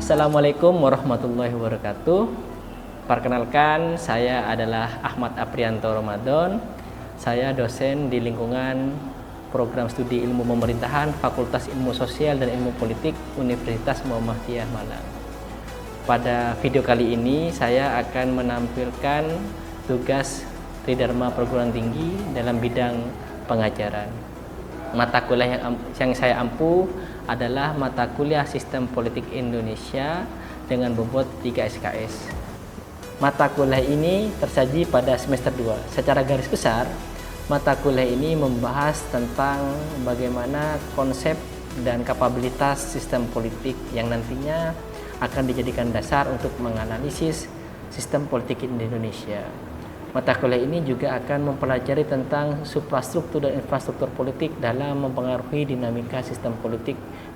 Assalamualaikum warahmatullahi wabarakatuh. Perkenalkan, saya adalah Ahmad Aprianto Ramadan. Saya dosen di lingkungan Program Studi Ilmu Pemerintahan Fakultas Ilmu Sosial dan Ilmu Politik Universitas Muhammadiyah Malang. Pada video kali ini saya akan menampilkan tugas Tridharma Perguruan Tinggi dalam bidang pengajaran. Mata kuliah yang saya ampu adalah mata kuliah Sistem Politik Indonesia dengan bobot 3 SKS. Mata kuliah ini tersaji pada semester 2. Secara garis besar, mata kuliah ini membahas tentang bagaimana konsep dan kapabilitas sistem politik yang nantinya akan dijadikan dasar untuk menganalisis sistem politik di Indonesia. Mata kuliah ini juga akan mempelajari tentang suprastruktur dan infrastruktur politik dalam mempengaruhi dinamika sistem politik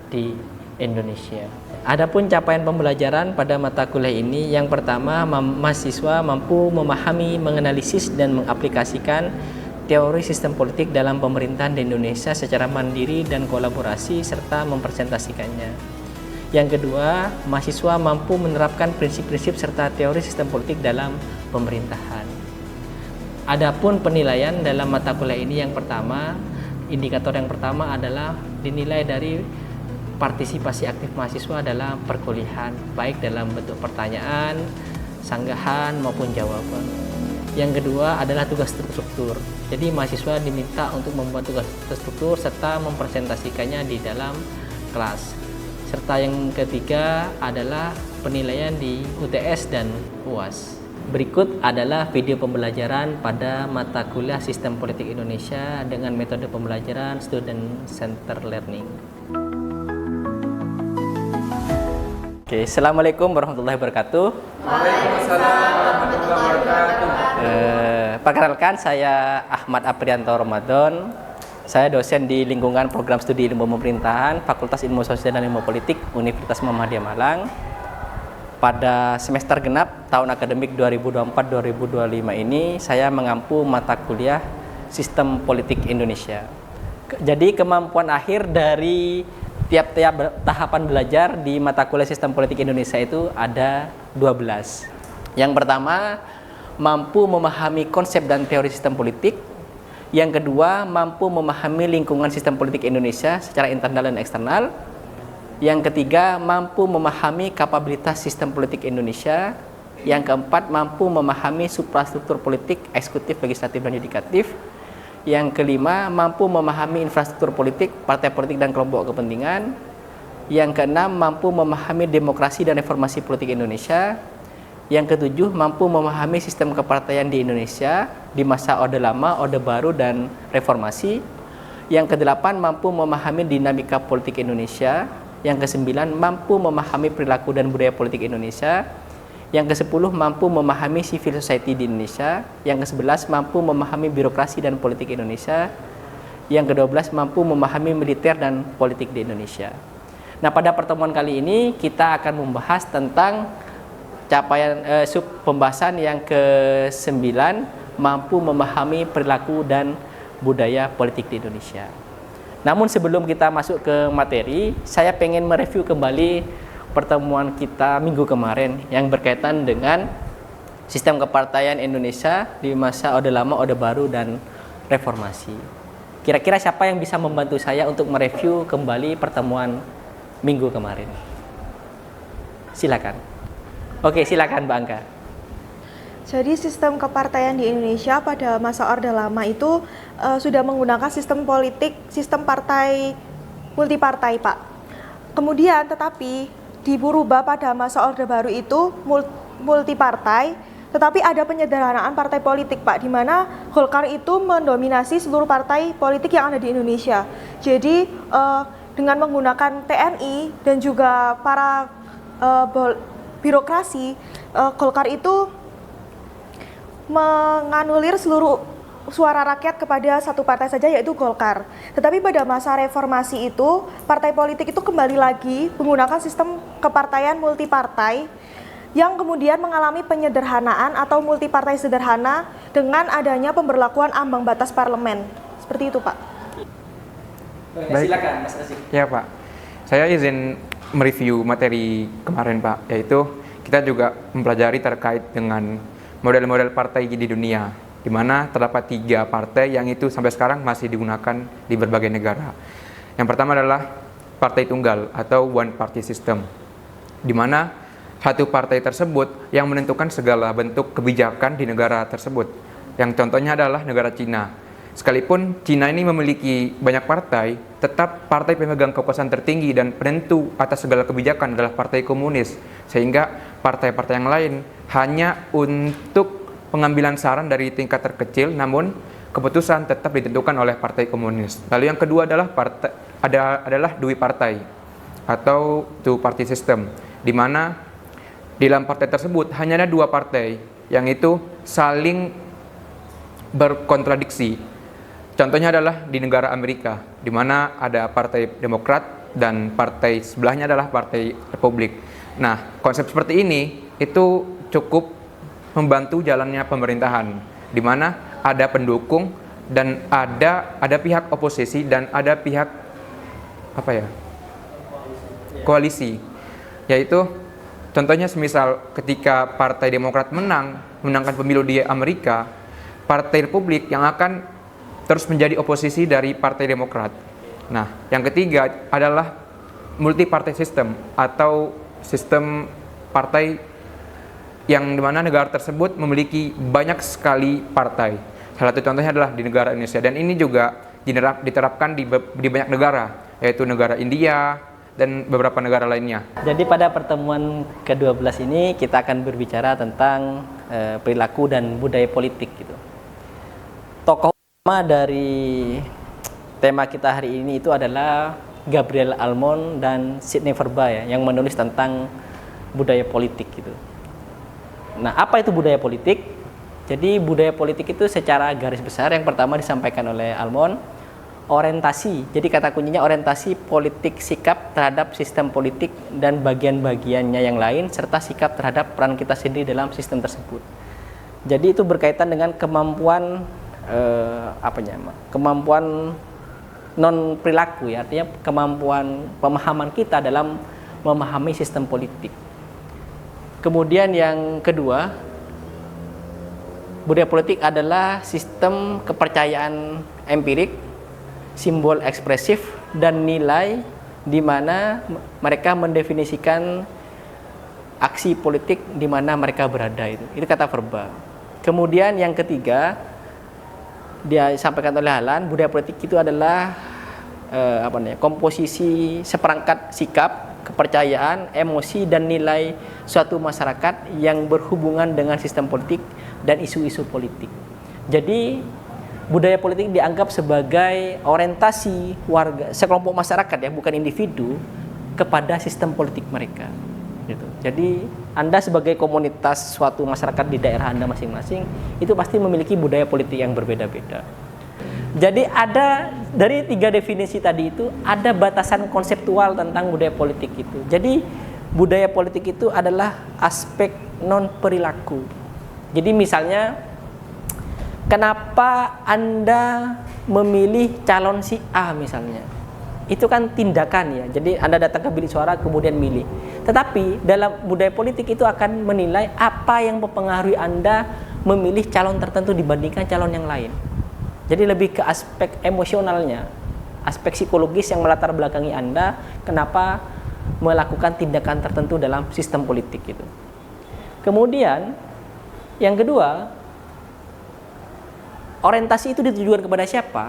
di Indonesia. Adapun capaian pembelajaran pada mata kuliah ini, yang pertama, mahasiswa mampu memahami, menganalisis, dan mengaplikasikan teori sistem politik dalam pemerintahan di Indonesia secara mandiri dan kolaborasi serta mempresentasikannya. Yang kedua, mahasiswa mampu menerapkan prinsip-prinsip serta teori sistem politik dalam pemerintahan. Adapun penilaian dalam mata kuliah ini, yang pertama, indikator yang pertama adalah dinilai dari partisipasi aktif mahasiswa dalam perkuliahan, baik dalam bentuk pertanyaan, sanggahan maupun jawaban. Yang kedua adalah tugas terstruktur. Jadi mahasiswa diminta untuk membuat tugas terstruktur serta mempresentasikannya di dalam kelas. Serta yang ketiga adalah penilaian di UTS dan UAS. Berikut adalah video pembelajaran pada mata kuliah Sistem Politik Indonesia dengan metode pembelajaran Student Center Learning. Oke, Assalamualaikum warahmatullahi wabarakatuh. Waalaikumsalam warahmatullahi wabarakatuh. Perkenalkan, saya Ahmad Aprianto Ramadan. Saya dosen di lingkungan Program Studi Ilmu Pemerintahan Fakultas Ilmu Sosial dan Ilmu Politik Universitas Muhammadiyah Malang. Pada semester genap tahun akademik 2024-2025 ini saya mengampu mata kuliah Sistem Politik Indonesia. Jadi kemampuan akhir dari tiap-tiap tahapan belajar di mata kuliah Sistem Politik Indonesia itu ada 12. Yang pertama, mampu memahami konsep dan teori sistem politik. Yang kedua, mampu memahami lingkungan sistem politik Indonesia secara internal dan eksternal. Yang ketiga, mampu memahami kapabilitas sistem politik Indonesia. Yang keempat, mampu memahami suprastruktur politik, eksekutif, legislatif, dan yudikatif. Yang kelima, mampu memahami infrastruktur politik, partai politik, dan kelompok kepentingan. Yang keenam, mampu memahami demokrasi dan reformasi politik Indonesia. Yang ketujuh, mampu memahami sistem kepartaian di Indonesia di masa Orde Lama, Orde Baru, dan reformasi. Yang kedelapan, mampu memahami dinamika politik Indonesia. Yang kesembilan, mampu memahami perilaku dan budaya politik Indonesia. Yang kesepuluh, mampu memahami civil society di Indonesia. Yang kesebelas, mampu memahami birokrasi dan politik Indonesia. Yang kedua belas, mampu memahami militer dan politik di Indonesia. Nah, pada pertemuan kali ini kita akan membahas tentang capaian sub pembahasan yang ke-9, mampu memahami perilaku dan budaya politik di Indonesia. Namun sebelum kita masuk ke materi, saya pengen mereview kembali pertemuan kita minggu kemarin yang berkaitan dengan sistem kepartaian Indonesia di masa Orde Lama, Orde Baru, dan reformasi. Kira-kira siapa yang bisa membantu saya untuk mereview kembali pertemuan minggu kemarin? Silakan. Oke, silakan Mbak Angga. Jadi sistem kepartaian di Indonesia pada masa Orde Lama itu sudah menggunakan sistem politik, sistem partai multipartai, Pak. Kemudian tetapi dirubah pada masa Orde Baru itu multipartai, tetapi ada penyederhanaan partai politik, Pak, di mana Golkar itu mendominasi seluruh partai politik yang ada di Indonesia. Jadi dengan menggunakan TNI dan juga para birokrasi, Golkar itu menganulir seluruh suara rakyat kepada satu partai saja, yaitu Golkar. Tetapi pada masa reformasi itu, partai politik itu kembali lagi menggunakan sistem kepartaian multipartai yang kemudian mengalami penyederhanaan atau multipartai sederhana dengan adanya pemberlakuan ambang batas parlemen. Seperti itu, Pak. Baik. Silakan, Mas Asik. Ya, Pak. Saya izin mereview materi kemarin Pak, yaitu kita juga mempelajari terkait dengan model-model partai di dunia, di mana terdapat 3 partai yang itu sampai sekarang masih digunakan di berbagai negara. Yang pertama adalah partai tunggal atau one party system, di mana satu partai tersebut yang menentukan segala bentuk kebijakan di negara tersebut. Yang contohnya adalah negara Cina. Sekalipun Cina ini memiliki banyak partai, tetap partai pemegang kekuasaan tertinggi dan penentu atas segala kebijakan adalah partai komunis. Sehingga partai-partai yang lain hanya untuk pengambilan saran dari tingkat terkecil, namun keputusan tetap ditentukan oleh partai komunis. Lalu yang kedua adalah adalah dui partai atau two party system, di mana di dalam partai tersebut hanya ada 2 partai yang itu saling berkontradiksi. Contohnya adalah di negara Amerika, di mana ada partai Demokrat dan partai sebelahnya adalah partai Republik. Nah, konsep seperti ini itu cukup membantu jalannya pemerintahan, di mana ada pendukung dan ada pihak oposisi dan ada pihak koalisi. Yaitu contohnya semisal ketika Partai Demokrat menangkan pemilu di Amerika, Partai Republik yang akan terus menjadi oposisi dari Partai Demokrat. Nah, yang ketiga adalah multi party system atau sistem partai yang dimana negara tersebut memiliki banyak sekali partai. Salah satu contohnya adalah di negara Indonesia, dan ini juga diterapkan di banyak negara, yaitu negara India dan beberapa negara lainnya. Jadi pada pertemuan ke-12 ini kita akan berbicara tentang perilaku dan budaya politik gitu. Tokoh utama dari tema kita hari ini itu adalah Gabriel Almond dan Sidney Verba ya, yang menulis tentang budaya politik gitu. Nah, apa itu budaya politik? Jadi budaya politik itu secara garis besar yang pertama disampaikan oleh Almond, orientasi. Jadi kata kuncinya orientasi politik sikap terhadap sistem politik dan bagian-bagiannya yang lain, serta sikap terhadap peran kita sendiri dalam sistem tersebut. Jadi itu berkaitan dengan kemampuan kemampuan non perilaku ya, artinya kemampuan pemahaman kita dalam memahami sistem politik. Kemudian yang kedua, budaya politik adalah sistem kepercayaan empirik, simbol ekspresif dan nilai di mana mereka mendefinisikan aksi politik di mana mereka berada itu. Itu kata Verba. Kemudian yang ketiga, dia sampaikan oleh Halan, budaya politik itu adalah komposisi seperangkat sikap, kepercayaan, emosi dan nilai suatu masyarakat yang berhubungan dengan sistem politik dan isu-isu politik. Jadi budaya politik dianggap sebagai orientasi warga, sekelompok masyarakat ya, bukan individu, kepada sistem politik mereka. Gitu. Jadi Anda sebagai komunitas suatu masyarakat di daerah Anda masing-masing itu pasti memiliki budaya politik yang berbeda-beda. Jadi ada dari 3 definisi tadi itu ada batasan konseptual tentang budaya politik itu. Jadi budaya politik itu adalah aspek non perilaku. Jadi misalnya kenapa Anda memilih calon si A misalnya? Itu kan tindakan ya. Jadi Anda datang ke bilik suara kemudian milih. Tetapi dalam budaya politik itu akan menilai apa yang mempengaruhi Anda memilih calon tertentu dibandingkan calon yang lain. Jadi lebih ke aspek emosionalnya, aspek psikologis yang melatar belakangi Anda kenapa melakukan tindakan tertentu dalam sistem politik itu. Kemudian yang kedua, orientasi itu ditujukan kepada siapa?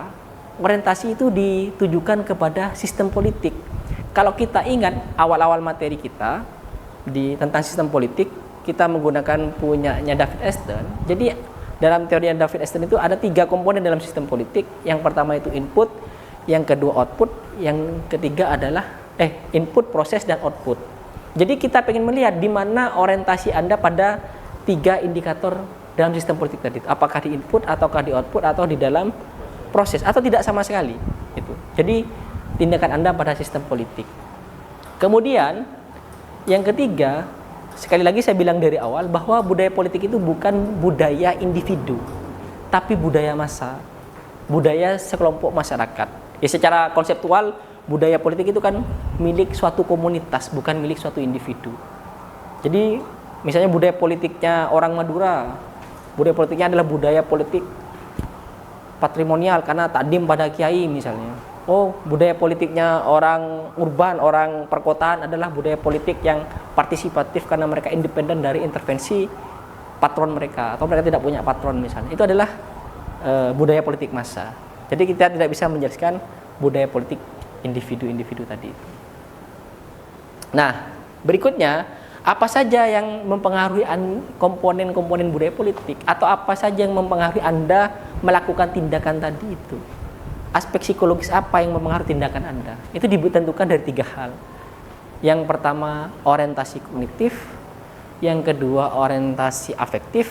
Orientasi itu ditujukan kepada sistem politik. Kalau kita ingat awal-awal materi kita tentang sistem politik, kita menggunakan punyanya David Easton. Jadi dalam teori David Easton itu ada 3 komponen dalam sistem politik. Yang pertama itu input, yang kedua output, yang ketiga adalah input, proses, dan output. Jadi kita ingin melihat di mana orientasi Anda pada 3 indikator dalam sistem politik tadi. Apakah di input, ataukah di output, atau di dalam proses, atau tidak sama sekali. Itu. Jadi tindakan Anda pada sistem politik. Kemudian yang ketiga, sekali lagi saya bilang dari awal bahwa budaya politik itu bukan budaya individu, tapi budaya massa, budaya sekelompok masyarakat. Ya, secara konseptual budaya politik itu kan milik suatu komunitas, bukan milik suatu individu. Jadi misalnya budaya politiknya orang Madura, budaya politiknya adalah budaya politik patrimonial karena takdim pada kiai misalnya. Oh, budaya politiknya orang urban, orang perkotaan adalah budaya politik yang partisipatif karena mereka independen dari intervensi patron mereka, atau mereka tidak punya patron misalnya. Itu adalah budaya politik massa. Jadi kita tidak bisa menjelaskan budaya politik individu-individu tadi itu. Nah, berikutnya, apa saja yang mempengaruhi komponen-komponen budaya politik, atau apa saja yang mempengaruhi Anda melakukan tindakan tadi itu? Aspek psikologis apa yang mempengaruhi tindakan Anda? Itu ditentukan dari 3 hal. Yang pertama, orientasi kognitif. Yang kedua, orientasi afektif.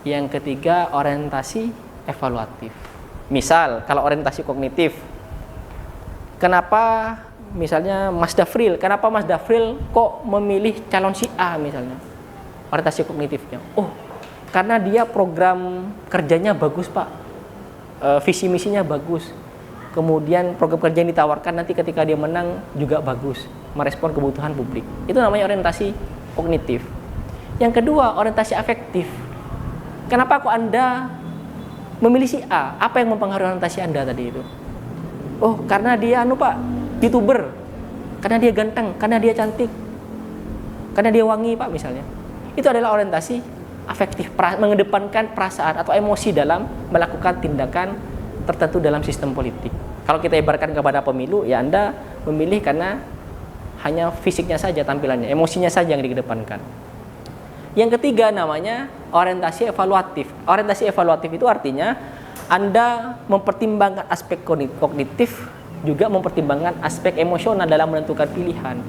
Yang ketiga, orientasi evaluatif. Misal, kalau orientasi kognitif, kenapa misalnya Mas Dafril, kenapa Mas Dafril kok memilih calon si A misalnya? Orientasi kognitifnya. Oh, karena dia program kerjanya bagus, Pak. Visi misinya bagus. Kemudian program kerja yang ditawarkan nanti ketika dia menang juga bagus, merespon kebutuhan publik. Itu namanya orientasi kognitif. Yang kedua, orientasi afektif. Kenapa kok Anda memilih si A? Apa yang mempengaruhi orientasi Anda tadi itu? Oh, karena dia Pak, YouTuber. Karena dia ganteng, karena dia cantik. Karena dia wangi, Pak, misalnya. Itu adalah orientasi afektif, mengedepankan perasaan atau emosi dalam melakukan tindakan tertentu dalam sistem politik. Kalau kita ibaratkan kepada pemilu, ya Anda memilih karena hanya fisiknya saja tampilannya, emosinya saja yang dikedepankan. Yang ketiga namanya orientasi evaluatif. Orientasi evaluatif itu artinya Anda mempertimbangkan aspek kognitif, juga mempertimbangkan aspek emosional dalam menentukan pilihan.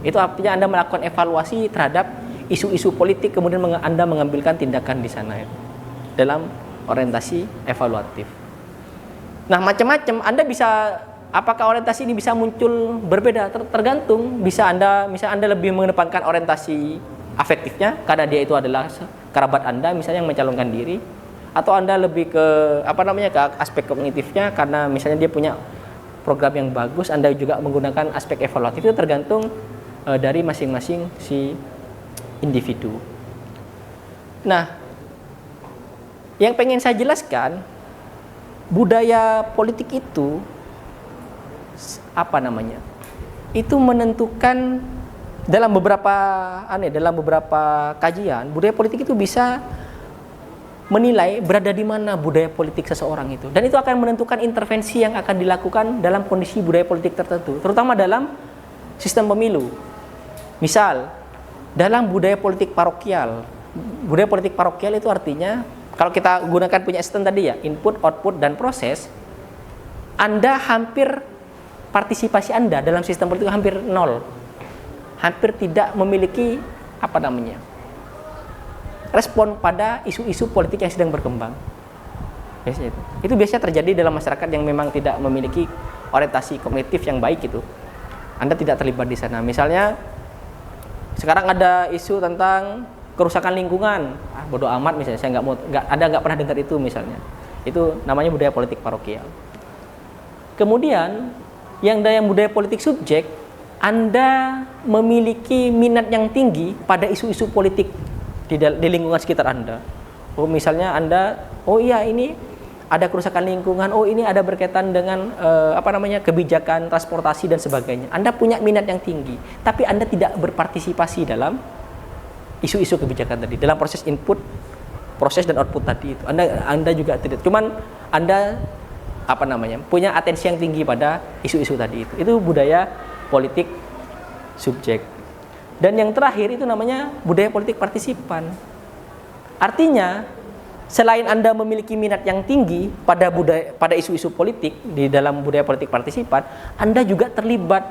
Itu artinya Anda melakukan evaluasi terhadap isu-isu politik, kemudian Anda mengambilkan tindakan di sana dalam orientasi evaluatif. Nah, macam-macam Anda bisa, apakah orientasi ini bisa muncul berbeda, tergantung. Bisa Anda lebih mengedepankan orientasi afektifnya karena dia itu adalah kerabat Anda misalnya yang mencalonkan diri, atau Anda lebih ke ke aspek kognitifnya karena misalnya dia punya program yang bagus. Anda juga menggunakan aspek evaluatif. Itu tergantung dari masing-masing si individu. Nah, yang pengen saya jelaskan, budaya politik itu itu menentukan dalam beberapa kajian, budaya politik itu bisa menilai berada di mana budaya politik seseorang itu, dan itu akan menentukan intervensi yang akan dilakukan dalam kondisi budaya politik tertentu, terutama dalam sistem pemilu. Misal, dalam budaya politik parokial itu artinya, kalau kita gunakan punya sistem tadi ya, input, output, dan proses, Anda hampir partisipasi Anda dalam sistem politik hampir nol. Hampir tidak memiliki respon pada isu-isu politik yang sedang berkembang. Itu biasanya terjadi dalam masyarakat yang memang tidak memiliki orientasi kognitif yang baik itu. Anda tidak terlibat di sana. Misalnya sekarang ada isu tentang kerusakan lingkungan, bodoh amat misalnya, saya nggak pernah dengar itu misalnya. Itu namanya budaya politik parokial. Kemudian yang budaya politik subjek, Anda memiliki minat yang tinggi pada isu-isu politik di lingkungan sekitar Anda. Oh, misalnya Anda, ini ada kerusakan lingkungan, ini ada berkaitan dengan kebijakan transportasi dan sebagainya. Anda punya minat yang tinggi, tapi Anda tidak berpartisipasi dalam isu-isu kebijakan tadi, dalam proses input, proses dan output tadi itu. Anda juga tidak, cuman Anda punya atensi yang tinggi pada isu-isu tadi itu. Itu budaya politik subjek. Dan yang terakhir itu namanya budaya politik partisipan. Artinya, selain Anda memiliki minat yang tinggi pada isu-isu politik di dalam budaya politik partisipan, Anda juga terlibat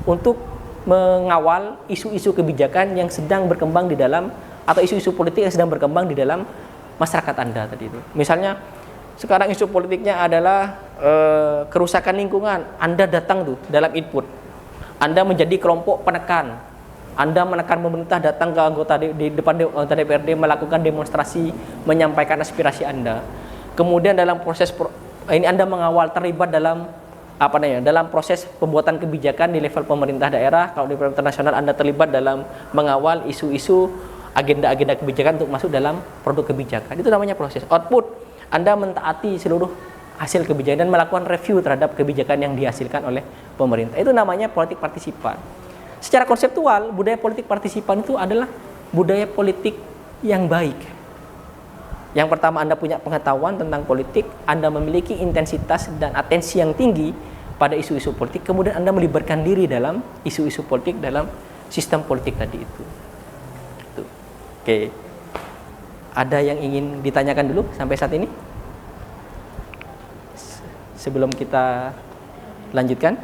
untuk mengawal isu-isu kebijakan yang sedang berkembang di dalam, atau isu-isu politik yang sedang berkembang di dalam masyarakat Anda tadi itu. Misalnya sekarang isu politiknya adalah kerusakan lingkungan, Anda datang tuh dalam input, Anda menjadi kelompok penekan, Anda menekan pemerintah, datang ke anggota di depan anggota DPRD melakukan demonstrasi, menyampaikan aspirasi Anda. Kemudian dalam proses ini Anda mengawal, terlibat dalam dalam proses pembuatan kebijakan di level pemerintah daerah, kalau di level internasional Anda terlibat dalam mengawal isu-isu agenda-agenda kebijakan untuk masuk dalam produk kebijakan. Itu namanya proses. Output, Anda mentaati seluruh hasil kebijakan dan melakukan review terhadap kebijakan yang dihasilkan oleh pemerintah. Itu namanya politik partisipan. Secara konseptual, budaya politik partisipan itu adalah budaya politik yang baik. Yang pertama, Anda punya pengetahuan tentang politik, Anda memiliki intensitas dan atensi yang tinggi pada isu-isu politik, kemudian Anda melibatkan diri dalam isu-isu politik dalam sistem politik tadi itu. Oke, ada yang ingin ditanyakan dulu sampai saat ini? Sebelum kita lanjutkan?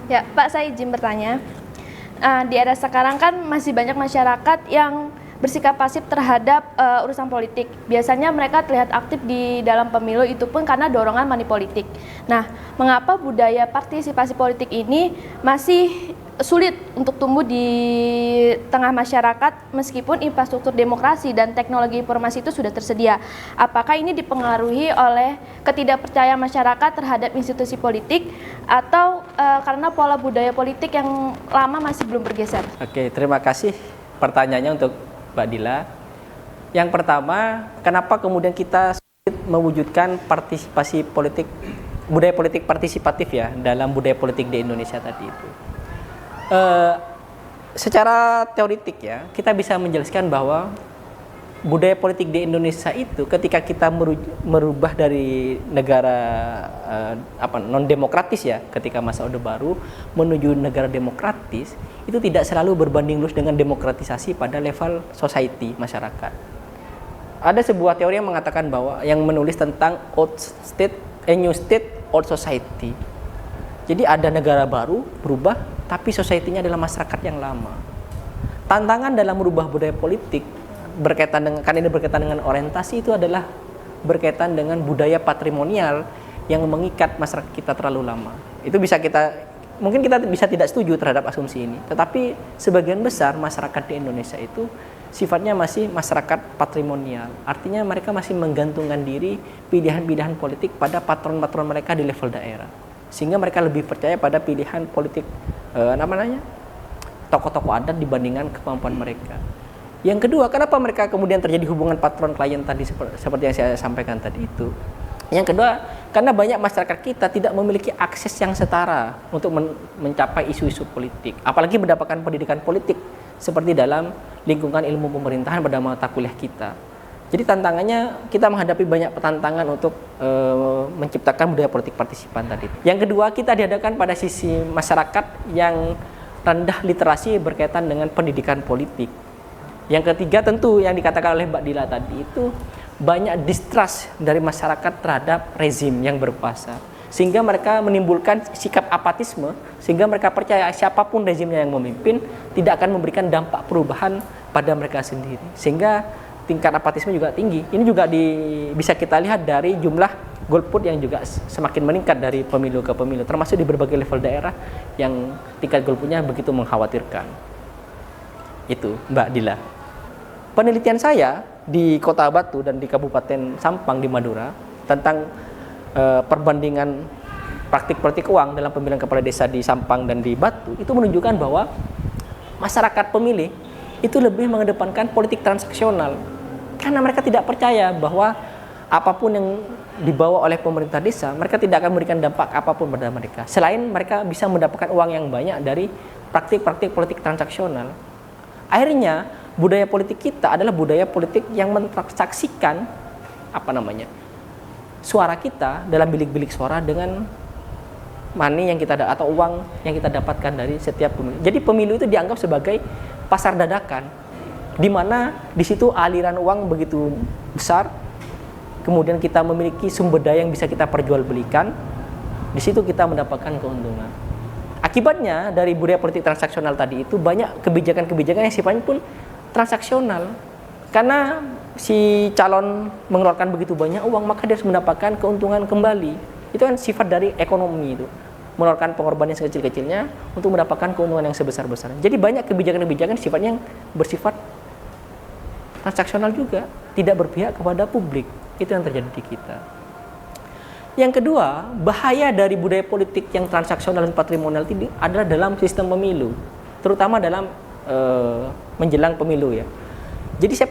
Ya, Pak, saya izin bertanya. Di era sekarang kan masih banyak masyarakat yang bersikap pasif terhadap urusan politik. Biasanya mereka terlihat aktif di dalam pemilu, itu pun karena dorongan money politik. Nah, mengapa budaya partisipasi politik ini masih sulit untuk tumbuh di tengah masyarakat meskipun infrastruktur demokrasi dan teknologi informasi itu sudah tersedia? Apakah ini dipengaruhi oleh ketidakpercayaan masyarakat terhadap institusi politik atau karena pola budaya politik yang lama masih belum bergeser? Oke, terima kasih pertanyaannya untuk Mbak Dila. Yang pertama, kenapa kemudian kita sulit mewujudkan partisipasi politik, budaya politik partisipatif ya dalam budaya politik di Indonesia tadi itu? Secara teoritik ya, kita bisa menjelaskan bahwa budaya politik di Indonesia itu ketika kita merubah dari negara non demokratis ya, ketika masa Orde Baru menuju negara demokratis, itu tidak selalu berbanding lurus dengan demokratisasi pada level society masyarakat. Ada sebuah teori yang mengatakan bahwa yang menulis tentang old state, new state, old society. Jadi ada negara baru berubah, tapi society-nya adalah masyarakat yang lama. Tantangan dalam merubah budaya politik berkaitan dengan orientasi itu adalah berkaitan dengan budaya patrimonial yang mengikat masyarakat kita terlalu lama. Itu mungkin kita bisa tidak setuju terhadap asumsi ini, tetapi sebagian besar masyarakat di Indonesia itu sifatnya masih masyarakat patrimonial. Artinya mereka masih menggantungkan diri pilihan-pilihan politik pada patron-patron mereka di level daerah. Sehingga mereka lebih percaya pada pilihan politik tokoh-tokoh adat dibandingkan kemampuan mereka. Yang kedua, kenapa mereka kemudian terjadi hubungan patron klien tadi seperti yang saya sampaikan tadi itu? Yang kedua, karena banyak masyarakat kita tidak memiliki akses yang setara untuk mencapai isu-isu politik, apalagi mendapatkan pendidikan politik seperti dalam lingkungan ilmu pemerintahan pada mata kuliah kita. Jadi tantangannya kita menghadapi banyak tantangan untuk menciptakan budaya politik partisipan tadi. Yang kedua, kita dihadapkan pada sisi masyarakat yang rendah literasi berkaitan dengan pendidikan politik. Yang ketiga, tentu yang dikatakan oleh Mbak Dila tadi itu banyak distrust dari masyarakat terhadap rezim yang berkuasa. Sehingga mereka menimbulkan sikap apatisme, sehingga mereka percaya siapapun rezimnya yang memimpin tidak akan memberikan dampak perubahan pada mereka sendiri. Sehingga tingkat apatisme juga tinggi. Ini juga bisa kita lihat dari jumlah golput yang juga semakin meningkat dari pemilu ke pemilu, termasuk di berbagai level daerah yang tingkat golputnya begitu mengkhawatirkan. Itu Mbak Dila. Penelitian saya di Kota Batu dan di Kabupaten Sampang di Madura tentang perbandingan praktik politik uang dalam pemilihan kepala desa di Sampang dan di Batu itu menunjukkan bahwa masyarakat pemilih itu lebih mengedepankan politik transaksional. Karena mereka tidak percaya bahwa apapun yang dibawa oleh pemerintah desa, mereka tidak akan memberikan dampak apapun pada mereka. Selain mereka bisa mendapatkan uang yang banyak dari praktik-praktik politik transaksional. Akhirnya, budaya politik kita adalah budaya politik yang mentransaksikan suara kita dalam bilik-bilik suara dengan money yang kita atau uang yang kita dapatkan dari setiap pemilu. Jadi pemilu itu dianggap sebagai pasar dadakan, di mana di situ aliran uang begitu besar, kemudian kita memiliki sumber daya yang bisa kita perjualbelikan, di situ kita mendapatkan keuntungan. Akibatnya dari budaya politik transaksional tadi itu banyak kebijakan-kebijakan yang sifatnya pun transaksional, karena si calon mengeluarkan begitu banyak uang, maka dia harus mendapatkan keuntungan kembali. Itu kan sifat dari ekonomi itu, mengeluarkan pengorbanan sekecil-kecilnya untuk mendapatkan keuntungan yang sebesar-besarnya. Jadi banyak kebijakan-kebijakan sifatnya yang bersifat transaksional juga, tidak berpihak kepada publik. Itu yang terjadi di kita. Yang kedua, bahaya dari budaya politik yang transaksional dan patrimonial ini adalah dalam sistem pemilu, terutama dalam menjelang pemilu ya. Jadi saya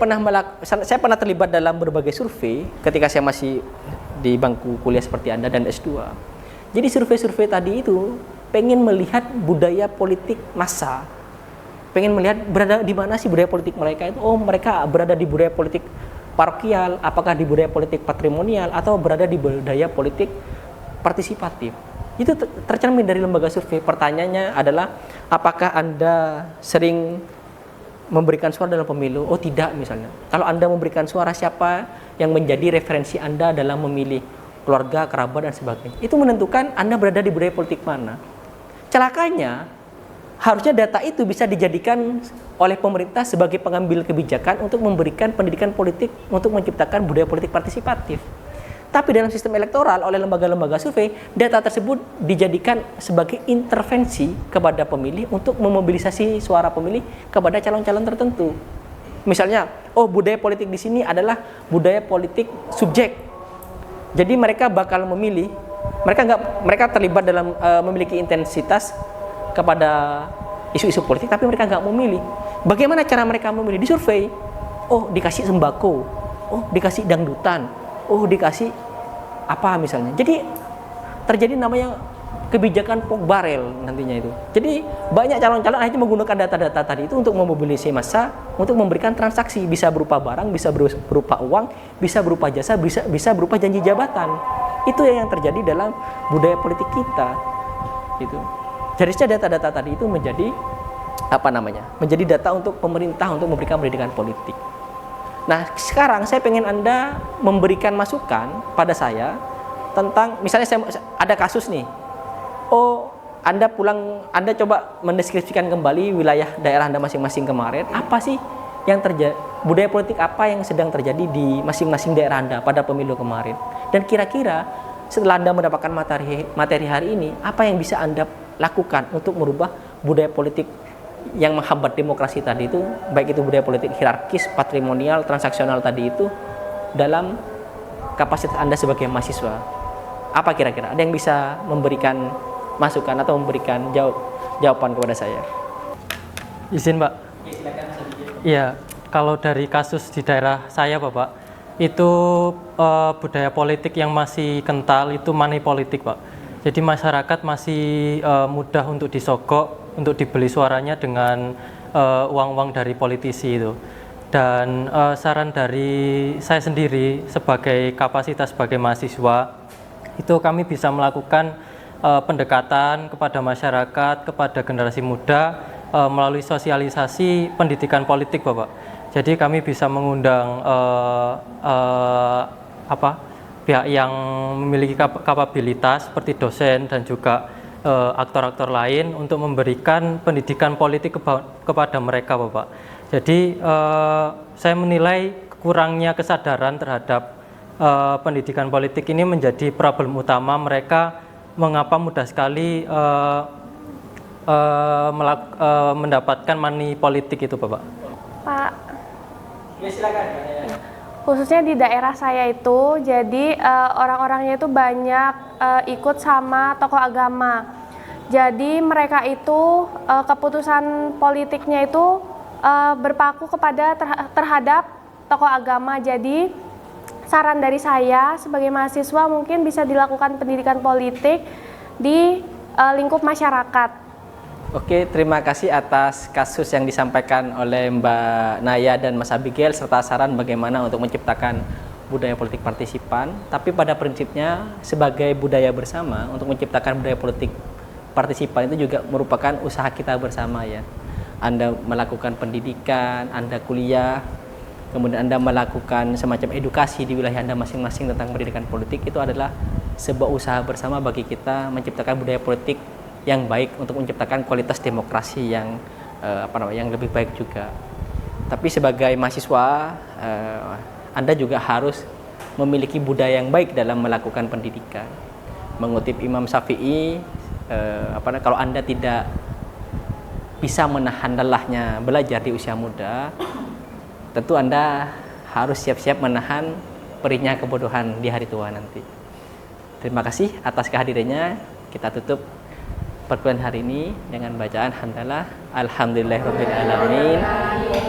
pernah terlibat dalam berbagai survei ketika saya masih di bangku kuliah seperti Anda dan S2. Jadi survei-survei tadi itu pengen melihat budaya politik massa, pengen melihat berada di mana sih budaya politik mereka itu. Oh, mereka berada di budaya politik parokial, apakah di budaya politik patrimonial, atau berada di budaya politik partisipatif. Itu tercermin dari lembaga survei. Pertanyaannya adalah, apakah Anda sering memberikan suara dalam pemilu? Oh tidak, misalnya. Kalau Anda memberikan suara, siapa yang menjadi referensi Anda dalam memilih keluarga, kerabat, dan sebagainya. Itu menentukan Anda berada di budaya politik mana. Celakanya, harusnya data itu bisa dijadikan oleh pemerintah sebagai pengambil kebijakan untuk memberikan pendidikan politik untuk menciptakan budaya politik partisipatif. Tapi dalam sistem elektoral oleh lembaga-lembaga survei, data tersebut dijadikan sebagai intervensi kepada pemilih untuk memobilisasi suara pemilih kepada calon-calon tertentu. Misalnya, oh budaya politik di sini adalah budaya politik subjek. Jadi mereka bakal memilih, mereka terlibat dalam memiliki intensitas kepada isu-isu politik, tapi mereka nggak memilih. Bagaimana cara mereka memilih? Di survei. Oh, dikasih sembako. Oh, dikasih dangdutan. Oh, dikasih apa misalnya. Jadi terjadi namanya kebijakan pork barrel nantinya itu. Jadi banyak calon-calon akhirnya menggunakan data-data tadi itu untuk memobilisasi massa, untuk memberikan transaksi, bisa berupa barang, bisa berupa uang, bisa berupa jasa, bisa berupa janji jabatan. Itu yang terjadi dalam budaya politik kita. Itu. Jadi data-data tadi itu menjadi menjadi data untuk pemerintah untuk memberikan pendidikan politik. Nah, sekarang saya pengen Anda memberikan masukan pada saya tentang, misalnya saya ada kasus nih. Oh, Anda coba mendeskripsikan kembali wilayah daerah Anda masing-masing kemarin. Apa sih yang terjadi, budaya politik apa yang sedang terjadi di masing-masing daerah Anda pada pemilu kemarin? Dan kira-kira setelah Anda mendapatkan materi hari ini, apa yang bisa Anda lakukan untuk merubah budaya politik yang menghambat demokrasi tadi itu, baik itu budaya politik hierarkis, patrimonial, transaksional tadi itu, dalam kapasitas Anda sebagai mahasiswa. Apa kira-kira? Ada yang bisa memberikan masukan atau memberikan jawaban kepada saya? Izin, Pak. Iya, kalau dari kasus di daerah saya, Bapak, itu budaya politik yang masih kental itu money politik, Pak. Jadi masyarakat masih mudah untuk disogok, untuk dibeli suaranya dengan uang-uang dari politisi itu. Dan saran dari saya sendiri sebagai kapasitas sebagai mahasiswa, itu kami bisa melakukan pendekatan kepada masyarakat, kepada generasi muda melalui sosialisasi pendidikan politik, Bapak. Jadi kami bisa mengundang pihak yang memiliki kapabilitas seperti dosen dan juga aktor-aktor lain untuk memberikan pendidikan politik kepada mereka, Bapak. Jadi saya menilai kurangnya kesadaran terhadap pendidikan politik ini menjadi problem utama mereka, mengapa mudah sekali mendapatkan money politik itu, Bapak. Pak, Ya, silakan. khususnya di daerah saya itu, jadi orang-orangnya itu banyak ikut sama tokoh agama. Jadi mereka itu keputusan politiknya itu berpaku kepada terhadap tokoh agama. Jadi saran dari saya sebagai mahasiswa mungkin bisa dilakukan pendidikan politik di lingkup masyarakat. Oke, terima kasih atas kasus yang disampaikan oleh Mbak Naya dan Mas Abigail serta saran bagaimana untuk menciptakan budaya politik partisipan. Tapi pada prinsipnya sebagai budaya bersama untuk menciptakan budaya politik partisipan itu juga merupakan usaha kita bersama ya. Anda melakukan pendidikan, Anda kuliah, kemudian Anda melakukan semacam edukasi di wilayah Anda masing-masing tentang pendidikan politik, itu adalah sebuah usaha bersama bagi kita menciptakan budaya politik yang baik untuk menciptakan kualitas demokrasi yang yang lebih baik juga. Tapi sebagai mahasiswa, Anda juga harus memiliki budaya yang baik dalam melakukan pendidikan. Mengutip Imam Syafi'i, kalau Anda tidak bisa menahan lelahnya belajar di usia muda, tentu Anda harus siap-siap menahan perihnya kebodohan di hari tua nanti. Terima kasih atas kehadirannya. Kita tutup perkuliahan hari ini dengan bacaan hamdalah alhamdulillahirabbil alamin.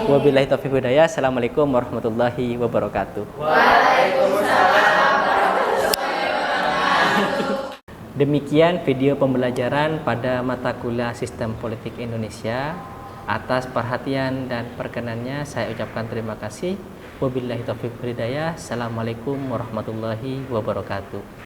Wabillahi taufiq hidayah. Assalamualaikum warahmatullahi wabarakatuh. Demikian video pembelajaran pada mata kuliah Sistem Politik Indonesia. Atas perhatian dan perkenannya saya ucapkan terima kasih. Wabillahi taufiq hidayah. Assalamualaikum warahmatullahi wabarakatuh.